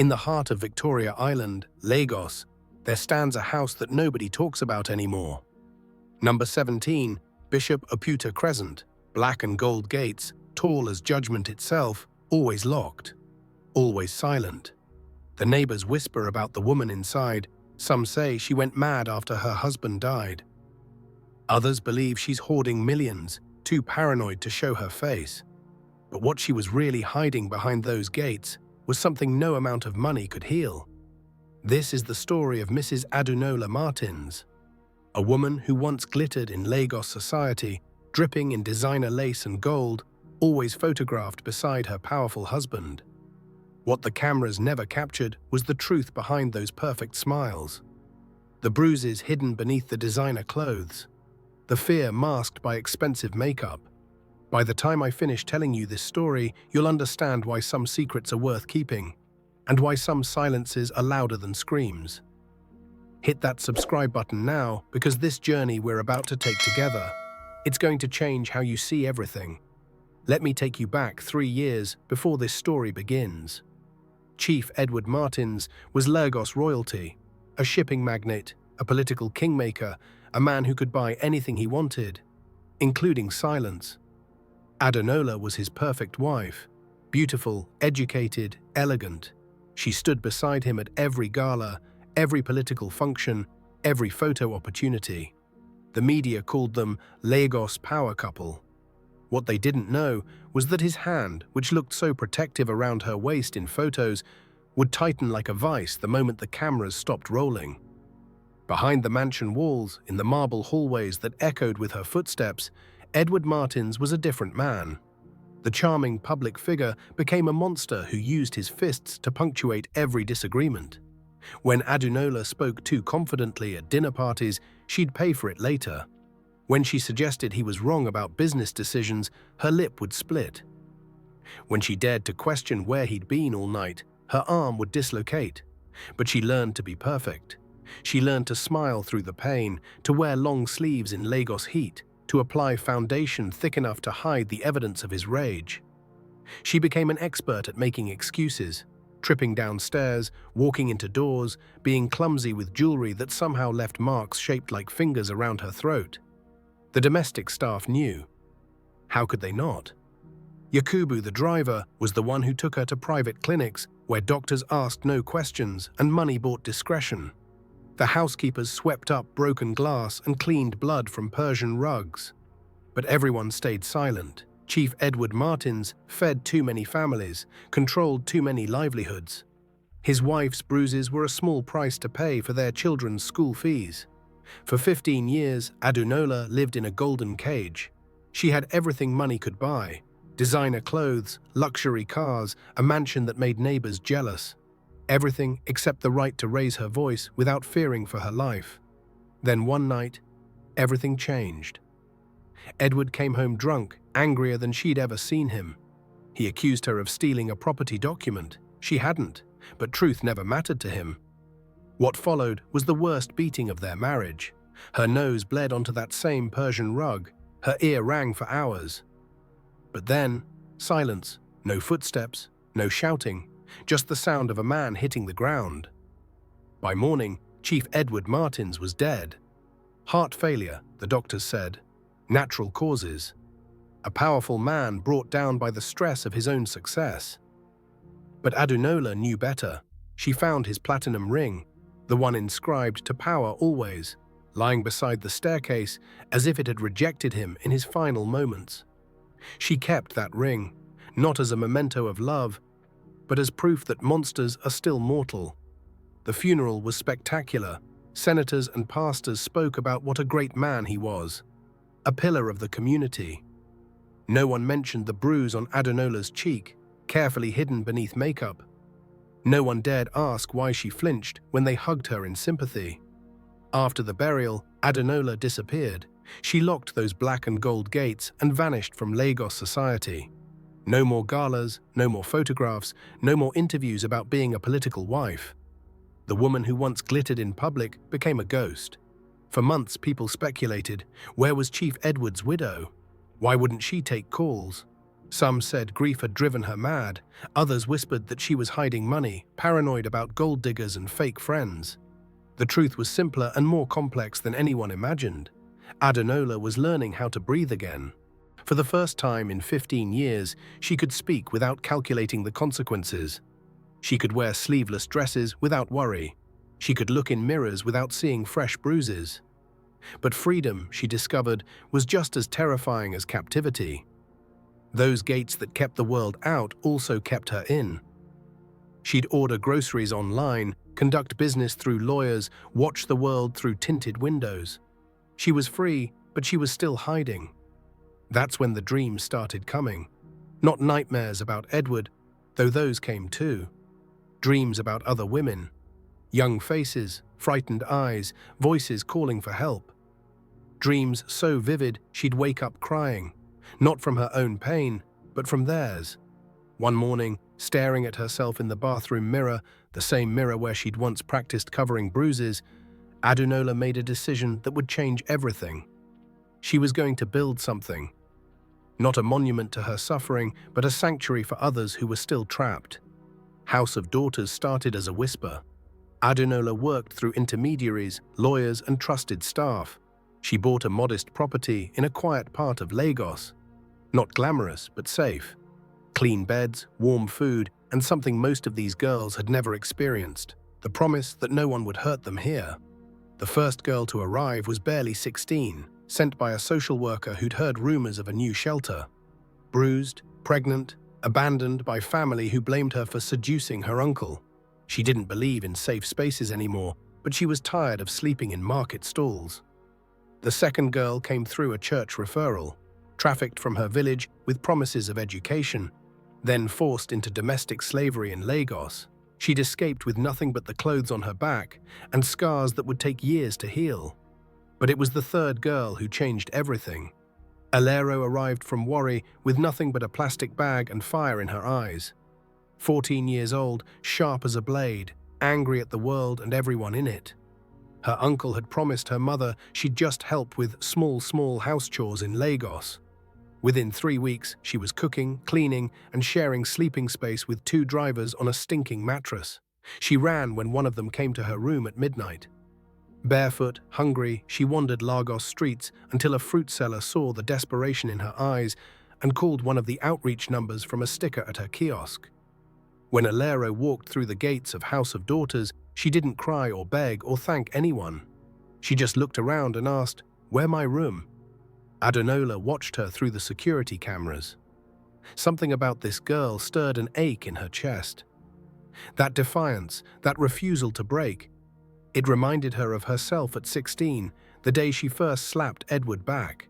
In the heart of Victoria Island, Lagos, there stands a house that nobody talks about anymore. Number 17, Bishop Oputa Crescent, black and gold gates, tall as judgment itself, always locked, always silent. The neighbors whisper about the woman inside. Some say she went mad after her husband died. Others believe she's hoarding millions, too paranoid to show her face. But what she was really hiding behind those gates was something no amount of money could heal. This is the story of Mrs. Adunola Martins, a woman who once glittered in Lagos society, dripping in designer lace and gold, always photographed beside her powerful husband. What the cameras never captured was the truth behind those perfect smiles. The bruises hidden beneath the designer clothes. The fear masked by expensive makeup. By the time I finish telling you this story, you'll understand why some secrets are worth keeping, and why some silences are louder than screams. Hit that subscribe button now, because this journey we're about to take together, it's going to change how you see everything. Let me take you back 3 years before this story begins. Chief Edward Martins was Lagos royalty, a shipping magnate, a political kingmaker, a man who could buy anything he wanted, including silence. Adunola was his perfect wife, beautiful, educated, elegant. She stood beside him at every gala, every political function, every photo opportunity. The media called them Lagos power couple. What they didn't know was that his hand, which looked so protective around her waist in photos, would tighten like a vice the moment the cameras stopped rolling. Behind the mansion walls, in the marble hallways that echoed with her footsteps, Edward Martins was a different man. The charming public figure became a monster who used his fists to punctuate every disagreement. When Adunola spoke too confidently at dinner parties, she'd pay for it later. When she suggested he was wrong about business decisions, her lip would split. When she dared to question where he'd been all night, her arm would dislocate. But she learned to be perfect. She learned to smile through the pain, to wear long sleeves in Lagos heat, to apply foundation thick enough to hide the evidence of his rage. She became an expert at making excuses, tripping downstairs, walking into doors, being clumsy with jewelry that somehow left marks shaped like fingers around her throat. The domestic staff knew. How could they not? Yakubu, the driver, was the one who took her to private clinics where doctors asked no questions and money bought discretion. The housekeepers swept up broken glass and cleaned blood from Persian rugs. But everyone stayed silent. Chief Edward Martins fed too many families, controlled too many livelihoods. His wife's bruises were a small price to pay for their children's school fees. For 15 years, Adunola lived in a golden cage. She had everything money could buy: designer clothes, luxury cars, a mansion that made neighbors jealous. Everything except the right to raise her voice without fearing for her life. Then one night, everything changed. Edward came home drunk, angrier than she'd ever seen him. He accused her of stealing a property document. She hadn't, but truth never mattered to him. What followed was the worst beating of their marriage. Her nose bled onto that same Persian rug. Her ear rang for hours. But then, silence. No footsteps, no shouting, just the sound of a man hitting the ground. By morning, Chief Edward Martins was dead. Heart failure, the doctors said. Natural causes. A powerful man brought down by the stress of his own success. But Adunola knew better. She found his platinum ring, the one inscribed to power always, lying beside the staircase as if it had rejected him in his final moments. She kept that ring, not as a memento of love, but as proof that monsters are still mortal. The funeral was spectacular. Senators and pastors spoke about what a great man he was, a pillar of the community. No one mentioned the bruise on Adunola's cheek, carefully hidden beneath makeup. No one dared ask why she flinched when they hugged her in sympathy. After the burial, Adunola disappeared. She locked those black and gold gates and vanished from Lagos society. No more galas, no more photographs, no more interviews about being a political wife. The woman who once glittered in public became a ghost. For months, people speculated, where was Chief Edward's widow? Why wouldn't she take calls? Some said grief had driven her mad, others whispered that she was hiding money, paranoid about gold diggers and fake friends. The truth was simpler and more complex than anyone imagined. Adenola was learning how to breathe again. For the first time in 15 years, she could speak without calculating the consequences. She could wear sleeveless dresses without worry. She could look in mirrors without seeing fresh bruises. But freedom, she discovered, was just as terrifying as captivity. Those gates that kept the world out also kept her in. She'd order groceries online, conduct business through lawyers, watch the world through tinted windows. She was free, but she was still hiding. That's when the dreams started coming. Not nightmares about Edward, though those came too. Dreams about other women. Young faces, frightened eyes, voices calling for help. Dreams so vivid she'd wake up crying, not from her own pain, but from theirs. One morning, staring at herself in the bathroom mirror, the same mirror where she'd once practiced covering bruises, Adenola made a decision that would change everything. She was going to build something. Not a monument to her suffering, but a sanctuary for others who were still trapped. House of Daughters started as a whisper. Adenola worked through intermediaries, lawyers, and trusted staff. She bought a modest property in a quiet part of Lagos. Not glamorous, but safe. Clean beds, warm food, and something most of these girls had never experienced: the promise that no one would hurt them here. The first girl to arrive was barely 16, sent by a social worker who'd heard rumors of a new shelter. Bruised, pregnant, abandoned by family who blamed her for seducing her uncle. She didn't believe in safe spaces anymore, but she was tired of sleeping in market stalls. The second girl came through a church referral, trafficked from her village with promises of education, then forced into domestic slavery in Lagos. She'd escaped with nothing but the clothes on her back and scars that would take years to heal. But it was the third girl who changed everything. Alero arrived from Warri with nothing but a plastic bag and fire in her eyes. 14 years old, sharp as a blade, angry at the world and everyone in it. Her uncle had promised her mother she'd just help with small house chores in Lagos. Within 3 weeks, she was cooking, cleaning, and sharing sleeping space with 2 drivers on a stinking mattress. She ran when one of them came to her room at midnight. Barefoot, hungry, she wandered Lagos streets until a fruit seller saw the desperation in her eyes and called one of the outreach numbers from a sticker at her kiosk. When Alero walked through the gates of House of Daughters, she didn't cry or beg or thank anyone. She just looked around and asked, "Where my room?" Adenola watched her through the security cameras. Something about this girl stirred an ache in her chest. That defiance, that refusal to break. It reminded her of herself at 16, the day she first slapped Edward back.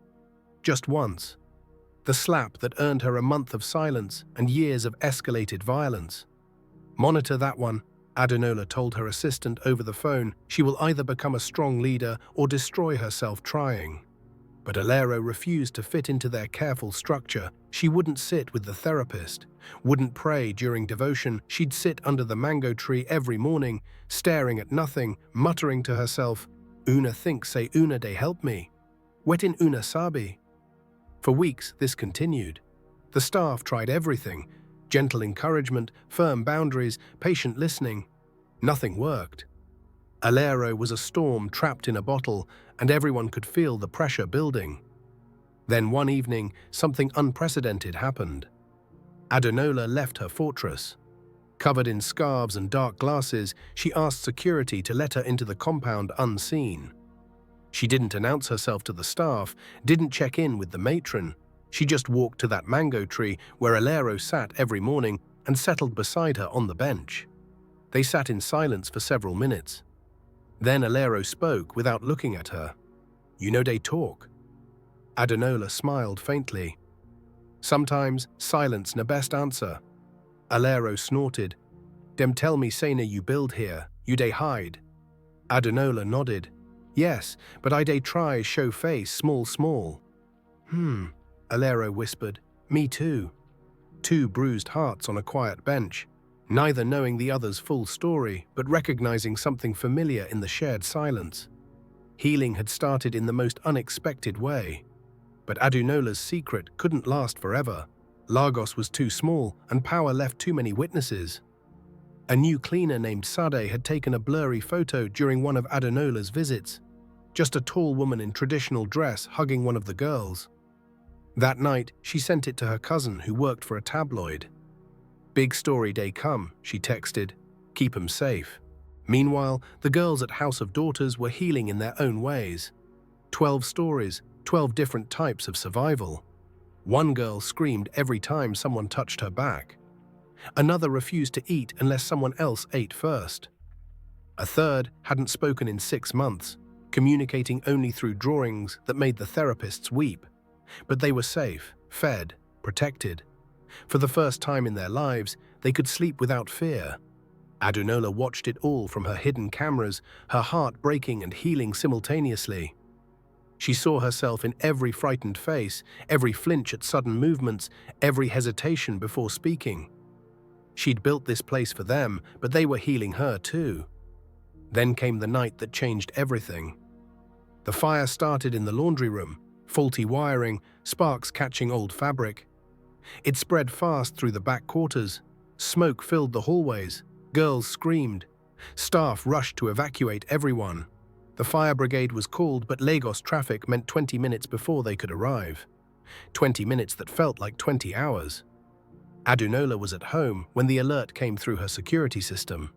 Just once. The slap that earned her a month of silence and years of escalated violence. "Monitor that one," Adenola told her assistant over the phone. "She will either become a strong leader or destroy herself trying." But Alero refused to fit into their careful structure. She wouldn't sit with the therapist, wouldn't pray during devotion. She'd sit under the mango tree every morning, staring at nothing, muttering to herself, "Una think say una de help me. Wetin una sabi?" For weeks, this continued. The staff tried everything: gentle encouragement, firm boundaries, patient listening. Nothing worked. Alero was a storm trapped in a bottle, and everyone could feel the pressure building. Then one evening, something unprecedented happened. Adenola left her fortress. Covered in scarves and dark glasses, she asked security to let her into the compound unseen. She didn't announce herself to the staff, didn't check in with the matron. She just walked to that mango tree where Alero sat every morning and settled beside her on the bench. They sat in silence for several minutes. Then Alero spoke without looking at her. "You know they talk." Adenola smiled faintly. "Sometimes silence na best answer." Alero snorted. "Dem tell me say na you build here, you dey hide." Adenola nodded. "Yes, but I dey try show face small. Alero whispered. "Me too." 2 bruised hearts on a quiet bench, neither knowing the other's full story, but recognizing something familiar in the shared silence. Healing had started in the most unexpected way. But Adenola's secret couldn't last forever. Lagos was too small and power left too many witnesses. A new cleaner named Sade had taken a blurry photo during one of Adonola's visits, just a tall woman in traditional dress hugging one of the girls. That night, she sent it to her cousin who worked for a tabloid. "Big story day come," she texted. "Keep 'em safe." Meanwhile, the girls at House of Daughters were healing in their own ways. 12 stories, 12 different types of survival. One girl screamed every time someone touched her back. Another refused to eat unless someone else ate first. A third hadn't spoken in 6 months, communicating only through drawings that made the therapists weep. But they were safe, fed, protected. For the first time in their lives, they could sleep without fear. Adunola watched it all from her hidden cameras, her heart breaking and healing simultaneously. She saw herself in every frightened face, every flinch at sudden movements, every hesitation before speaking. She'd built this place for them, but they were healing her too. Then came the night that changed everything. The fire started in the laundry room, faulty wiring, sparks catching old fabric. It spread fast through the back quarters. Smoke filled the hallways. Girls screamed. Staff rushed to evacuate everyone. The fire brigade was called, but Lagos traffic meant 20 minutes before they could arrive. 20 minutes that felt like 20 hours. Adunola was at home when the alert came through her security system.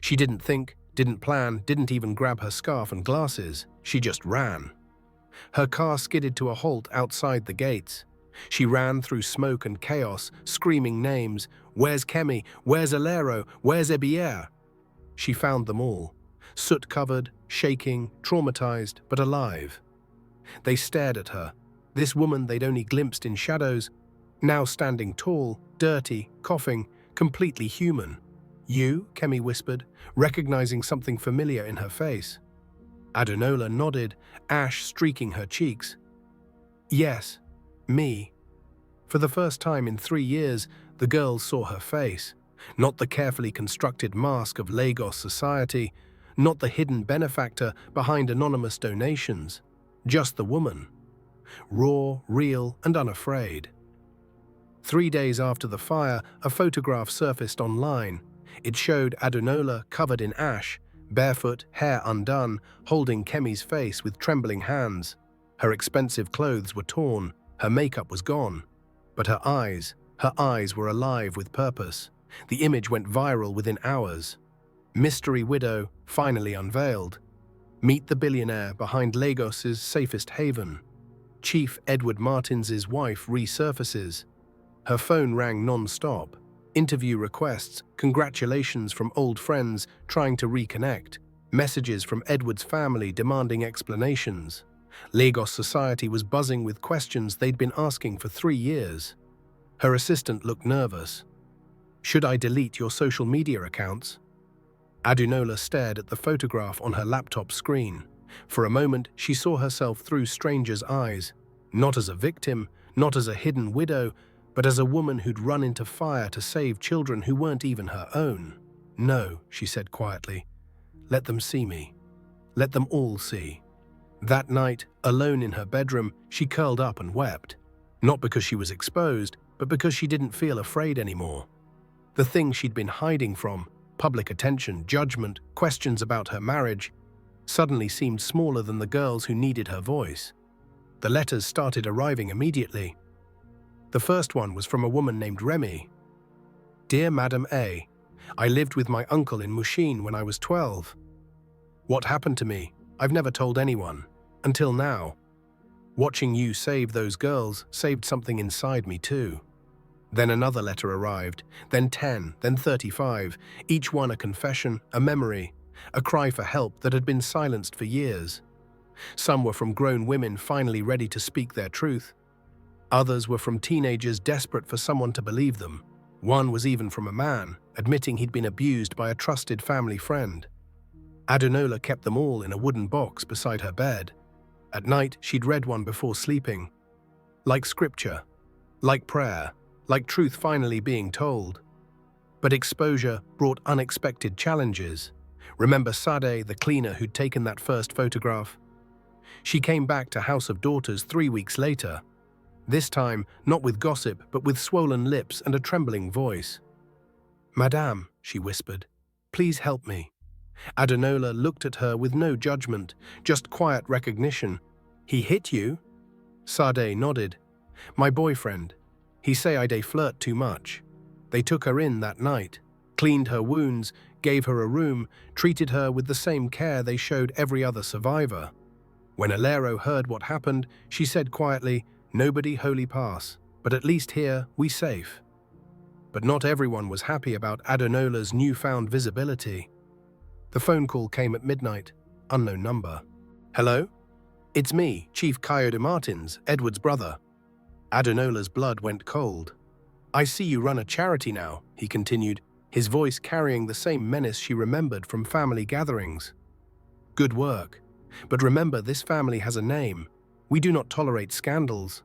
She didn't think, didn't plan, didn't even grab her scarf and glasses. She just ran. Her car skidded to a halt outside the gates. She ran through smoke and chaos, screaming names. "Where's Kemi? Where's Alero? Where's Ebier?" She found them all, soot-covered, shaking, traumatized, but alive. They stared at her, this woman they'd only glimpsed in shadows, now standing tall, dirty, coughing, completely human. "You?" Kemi whispered, recognizing something familiar in her face. Adunola nodded, ash streaking her cheeks. "Yes, me." For the first time in 3 years, the girls saw her face, not the carefully constructed mask of Lagos society, not the hidden benefactor behind anonymous donations, just the woman. Raw, real, and unafraid. 3 days after the fire, a photograph surfaced online. It showed Adunola covered in ash, barefoot, hair undone, holding Kemi's face with trembling hands. Her expensive clothes were torn, her makeup was gone. But her eyes were alive with purpose. The image went viral within hours. Mystery widow finally unveiled. Meet the billionaire behind Lagos's safest haven. Chief Edward Martins's wife resurfaces. Her phone rang non-stop. Interview requests, congratulations from old friends trying to reconnect, messages from Edward's family demanding explanations. Lagos society was buzzing with questions they'd been asking for 3 years. Her assistant looked nervous. "Should I delete your social media accounts?" Adunola stared at the photograph on her laptop screen. For a moment, she saw herself through strangers' eyes, not as a victim, not as a hidden widow, but as a woman who'd run into fire to save children who weren't even her own. "No," she said quietly. "Let them see me. Let them all see." That night, alone in her bedroom, she curled up and wept. Not because she was exposed, but because she didn't feel afraid anymore. The thing she'd been hiding from, public attention, judgment, questions about her marriage, suddenly seemed smaller than the girls who needed her voice. The letters started arriving immediately. The first one was from a woman named Remy. "Dear Madam A, I lived with my uncle in Mushin when I was 12. What happened to me? I've never told anyone. Until now. Watching you save those girls saved something inside me too." Then another letter arrived, then 10, then 35, each one a confession, a memory, a cry for help that had been silenced for years. Some were from grown women finally ready to speak their truth. Others were from teenagers desperate for someone to believe them. One was even from a man, admitting he'd been abused by a trusted family friend. Adunola kept them all in a wooden box beside her bed. At night, she'd read one before sleeping. Like scripture, like prayer, like truth finally being told. But exposure brought unexpected challenges. Remember Sade, the cleaner who'd taken that first photograph? She came back to House of Daughters 3 weeks later. this time not with gossip but with swollen lips and a trembling voice. "Madame," she whispered, "please help me." Adenola looked at her with no judgment, just quiet recognition. "He hit you?" Sade nodded. "My boyfriend. He say I dey flirt too much. They took her in that night, cleaned her wounds, gave her a room, treated her with the same care they showed every other survivor. When Alero heard what happened, she said quietly, 'Nobody holy pass, but at least here we safe.'" But not everyone was happy about Adenola's newfound visibility. The phone call came at midnight, unknown number. "Hello? It's me, Chief Coyote Martins, Edward's brother." Adenola's blood went cold. "I see you run a charity now," he continued, his voice carrying the same menace she remembered from family gatherings. "Good work. But remember, this family has a name. We do not tolerate scandals."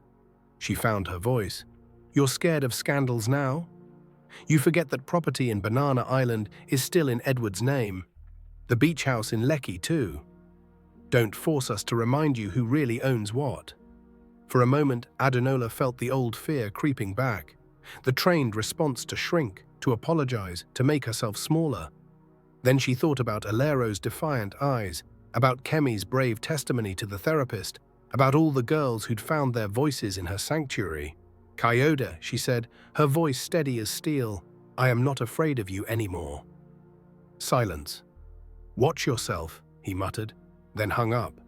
She found her voice. "You're scared of scandals now? You forget that property in Banana Island is still in Edward's name. The beach house in Lekki too. Don't force us to remind you who really owns what." For a moment, Adenola felt the old fear creeping back, the trained response to shrink, to apologize, to make herself smaller. Then she thought about Alero's defiant eyes, about Kemi's brave testimony to the therapist, about all the girls who'd found their voices in her sanctuary. "Coyote," she said, her voice steady as steel, "I am not afraid of you anymore." Silence. "Watch yourself," he muttered, then hung up.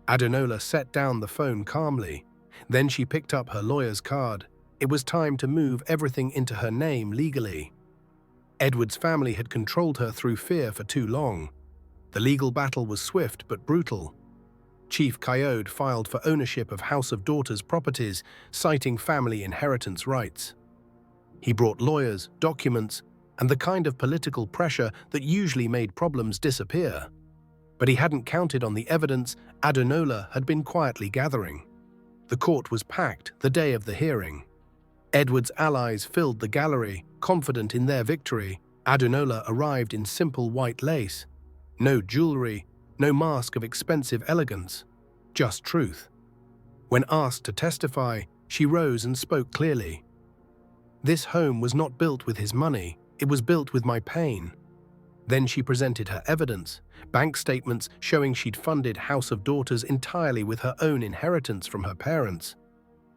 Adenola set down the phone calmly. Then she picked up her lawyer's card. It was time to move everything into her name legally. Edward's family had controlled her through fear for too long. The legal battle was swift but brutal. Chief Coyote filed for ownership of House of Daughters properties, citing family inheritance rights. He brought lawyers, documents, and the kind of political pressure that usually made problems disappear. But he hadn't counted on the evidence Adenola had been quietly gathering. The court was packed the day of the hearing. Edward's allies filled the gallery, confident in their victory. Adenola arrived in simple white lace. No jewelry, no mask of expensive elegance, just truth. When asked to testify, she rose and spoke clearly. "This home was not built with his money, it was built with my pain." Then she presented her evidence, bank statements showing she'd funded House of Daughters entirely with her own inheritance from her parents.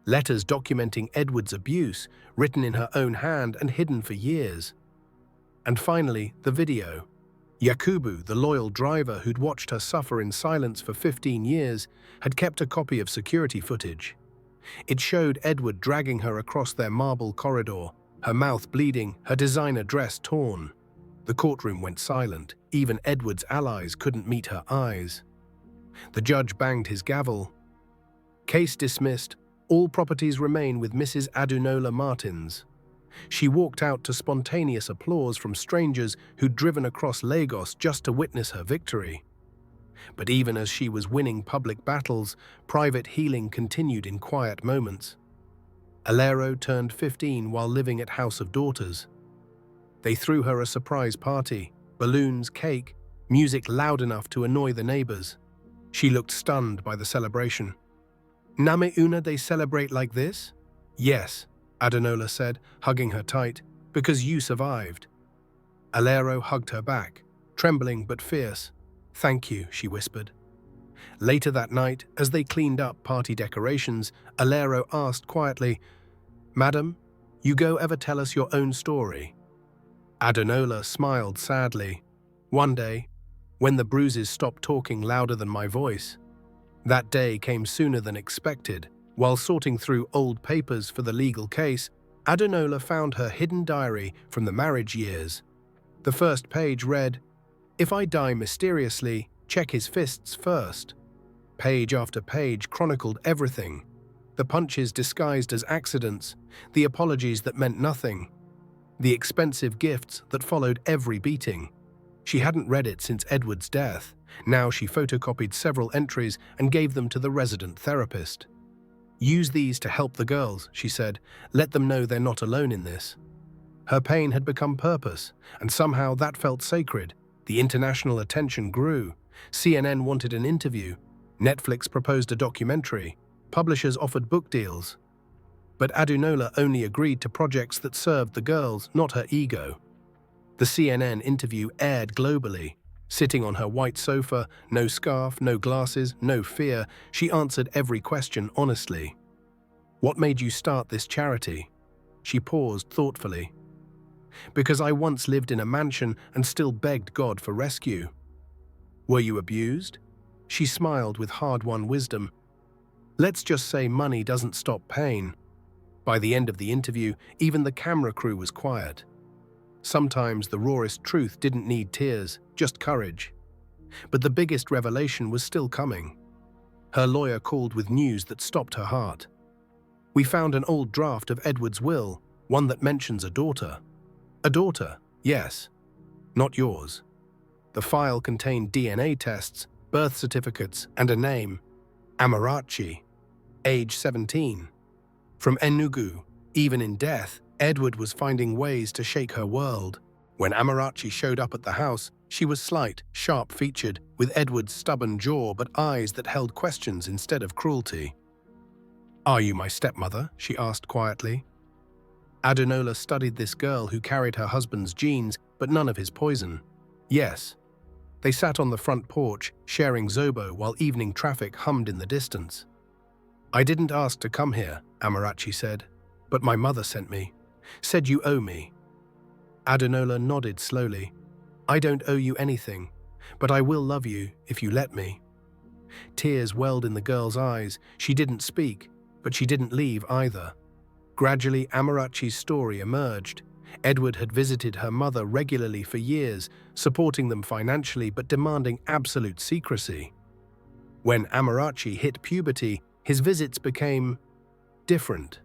Letters documenting Edward's abuse, written in her own hand and hidden for years. And finally, the video. Yakubu, the loyal driver who'd watched her suffer in silence for 15 years, had kept a copy of security footage. It showed Edward dragging her across their marble corridor, her mouth bleeding, her designer dress torn. The courtroom went silent. Even Edward's allies couldn't meet her eyes. The judge banged his gavel. "Case dismissed. All properties remain with Mrs. Adenola Martins." She walked out to spontaneous applause from strangers who'd driven across Lagos just to witness her victory. But even as she was winning public battles, private healing continued in quiet moments. Alero turned 15 while living at House of Daughters. They threw her a surprise party, balloons, cake, music loud enough to annoy the neighbors. She looked stunned by the celebration. "Name una they celebrate like this?" "Yes," Adenola said, hugging her tight, "because you survived." Alero hugged her back, trembling but fierce. "Thank you," she whispered. Later that night, as they cleaned up party decorations, Alero asked quietly, "Madam, you go ever tell us your own story?" Adenola smiled sadly. "One day, when the bruises stopped talking louder than my voice." That day came sooner than expected. While sorting through old papers for the legal case, Adenola found her hidden diary from the marriage years. The first page read, "If I die mysteriously, check his fists first." Page after page chronicled everything. The punches disguised as accidents, the apologies that meant nothing, the expensive gifts that followed every beating. She hadn't read it since Edward's death. Now she photocopied several entries and gave them to the resident therapist. "Use these to help the girls," she said. "Let them know they're not alone in this." Her pain had become purpose, and somehow that felt sacred. The international attention grew. CNN wanted an interview. Netflix proposed a documentary. Publishers offered book deals. But Adunola only agreed to projects that served the girls, not her ego. The CNN interview aired globally. Sitting on her white sofa, no scarf, no glasses, no fear, she answered every question honestly. "What made you start this charity?" She paused thoughtfully. "Because I once lived in a mansion and still begged God for rescue." "Were you abused?" She smiled with hard-won wisdom. "Let's just say money doesn't stop pain." By the end of the interview, even the camera crew was quiet. Sometimes the rawest truth didn't need tears, just courage. But the biggest revelation was still coming. Her lawyer called with news that stopped her heart. "We found an old draft of Edward's will, one that mentions a daughter." "A daughter, yes. Not yours." The file contained DNA tests, birth certificates, and a name: Amarachi, age 17. From Enugu, even in death, Edward was finding ways to shake her world. When Amarachi showed up at the house, she was slight, sharp-featured, with Edward's stubborn jaw but eyes that held questions instead of cruelty. "Are you my stepmother?" she asked quietly. Adunola studied this girl who carried her husband's genes, but none of his poison. "Yes." They sat on the front porch, sharing Zobo while evening traffic hummed in the distance. "I didn't ask to come here," Amarachi said, "but my mother sent me. Said you owe me." Adunola nodded slowly. "I don't owe you anything, but I will love you if you let me." Tears welled in the girl's eyes. She didn't speak, but she didn't leave either. Gradually, Amarachi's story emerged. Edward had visited her mother regularly for years, supporting them financially but demanding absolute secrecy. When Amarachi hit puberty, his visits became different,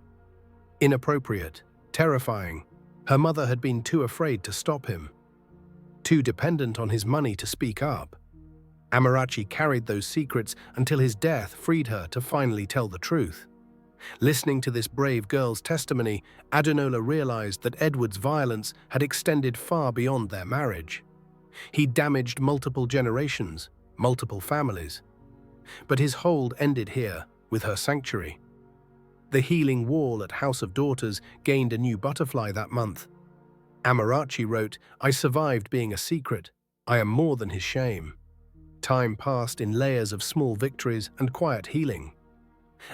inappropriate, terrifying. Her mother had been too afraid to stop him, too dependent on his money to speak up. Amarachi carried those secrets until his death freed her to finally tell the truth. Listening to this brave girl's testimony, Adunola realized that Edward's violence had extended far beyond their marriage. He damaged multiple generations, multiple families. But his hold ended here, with her sanctuary. The healing wall at House of Daughters gained a new butterfly that month. Amarachi wrote, "I survived being a secret. I am more than his shame." Time passed in layers of small victories and quiet healing.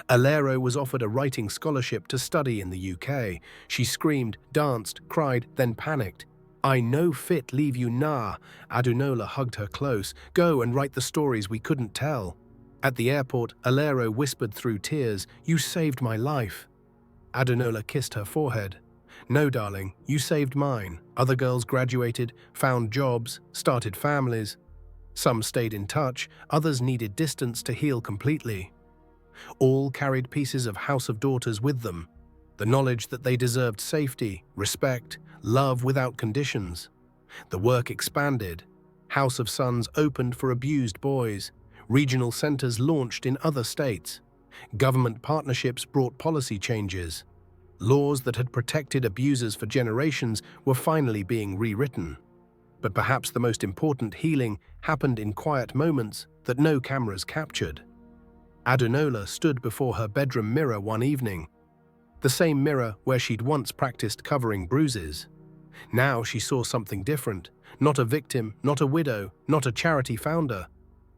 Alero was offered a writing scholarship to study in the UK. She screamed, danced, cried, then panicked. "I no fit leave you nah." Adunola hugged her close. "Go and write the stories we couldn't tell." At the airport, Alero whispered through tears, "You saved my life." Adunola kissed her forehead. "No, darling, you saved mine." Other girls graduated, found jobs, started families. Some stayed in touch, others needed distance to heal completely. All carried pieces of House of Daughters with them, the knowledge that they deserved safety, respect, love without conditions. The work expanded. House of Sons opened for abused boys. Regional centers launched in other states. Government partnerships brought policy changes. Laws that had protected abusers for generations were finally being rewritten. But perhaps the most important healing happened in quiet moments that no cameras captured. Adunola stood before her bedroom mirror one evening, the same mirror where she'd once practiced covering bruises. Now she saw something different, not a victim, not a widow, not a charity founder,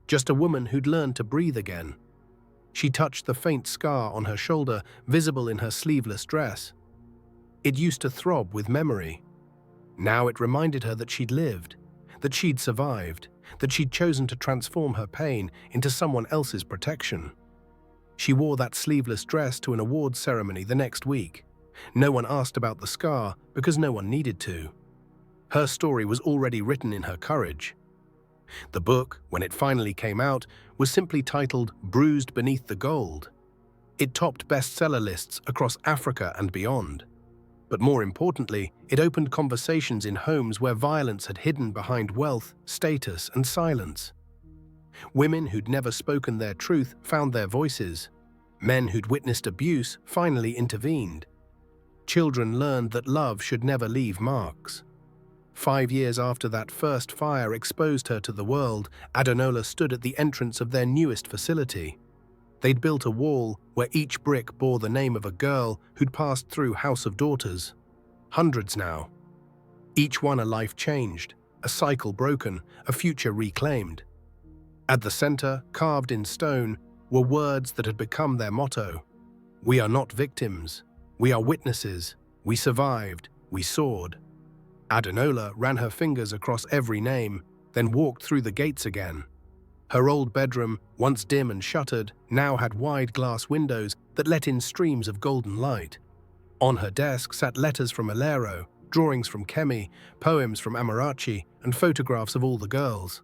just a woman who'd learned to breathe again. She touched the faint scar on her shoulder, visible in her sleeveless dress. It used to throb with memory. Now it reminded her that she'd lived, that she'd survived, that she'd chosen to transform her pain into someone else's protection. She wore that sleeveless dress to an awards ceremony the next week. No one asked about the scar because no one needed to. Her story was already written in her courage. The book, when it finally came out, was simply titled Bruised Beneath the Gold. It topped bestseller lists across Africa and beyond. But more importantly, it opened conversations in homes where violence had hidden behind wealth, status, and silence. Women who'd never spoken their truth found their voices. Men who'd witnessed abuse finally intervened. Children learned that love should never leave marks. 5 years after that first fire exposed her to the world, Adunola stood at the entrance of their newest facility. They'd built a wall where each brick bore the name of a girl who'd passed through House of Daughters. Hundreds now. Each one a life changed, a cycle broken, a future reclaimed. At the center, carved in stone, were words that had become their motto. We are not victims. We are witnesses. We survived. We soared. Adunola ran her fingers across every name, then walked through the gates again. Her old bedroom, once dim and shuttered, now had wide glass windows that let in streams of golden light. On her desk sat letters from Alero, drawings from Kemi, poems from Amarachi, and photographs of all the girls.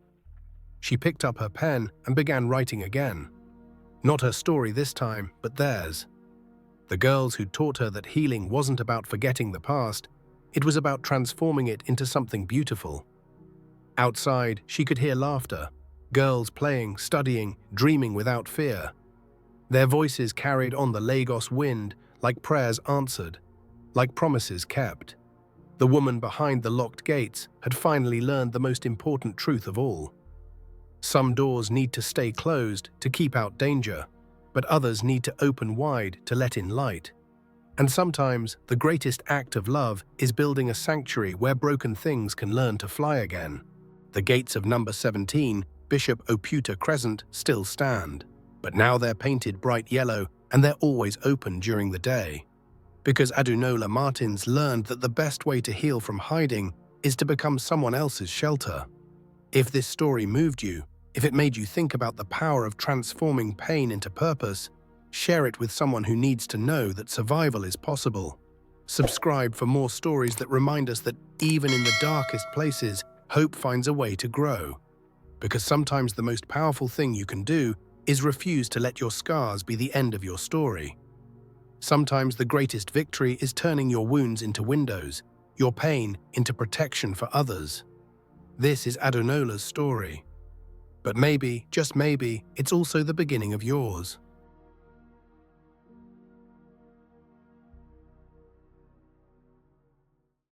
She picked up her pen and began writing again. Not her story this time, but theirs. The girls who'd taught her that healing wasn't about forgetting the past, it was about transforming it into something beautiful. Outside, she could hear laughter. Girls playing, studying, dreaming without fear. Their voices carried on the Lagos wind like prayers answered, like promises kept. The woman behind the locked gates had finally learned the most important truth of all. Some doors need to stay closed to keep out danger, but others need to open wide to let in light. And sometimes the greatest act of love is building a sanctuary where broken things can learn to fly again. The gates of number 17, Bishop Oputa Crescent, still stand, but now they're painted bright yellow and they're always open during the day. Because Adunola Martins learned that the best way to heal from hiding is to become someone else's shelter. If this story moved you, if it made you think about the power of transforming pain into purpose, share it with someone who needs to know that survival is possible. Subscribe for more stories that remind us that even in the darkest places, hope finds a way to grow. Because sometimes the most powerful thing you can do is refuse to let your scars be the end of your story. Sometimes the greatest victory is turning your wounds into windows, your pain into protection for others. This is Adunola's story. But maybe, just maybe, it's also the beginning of yours.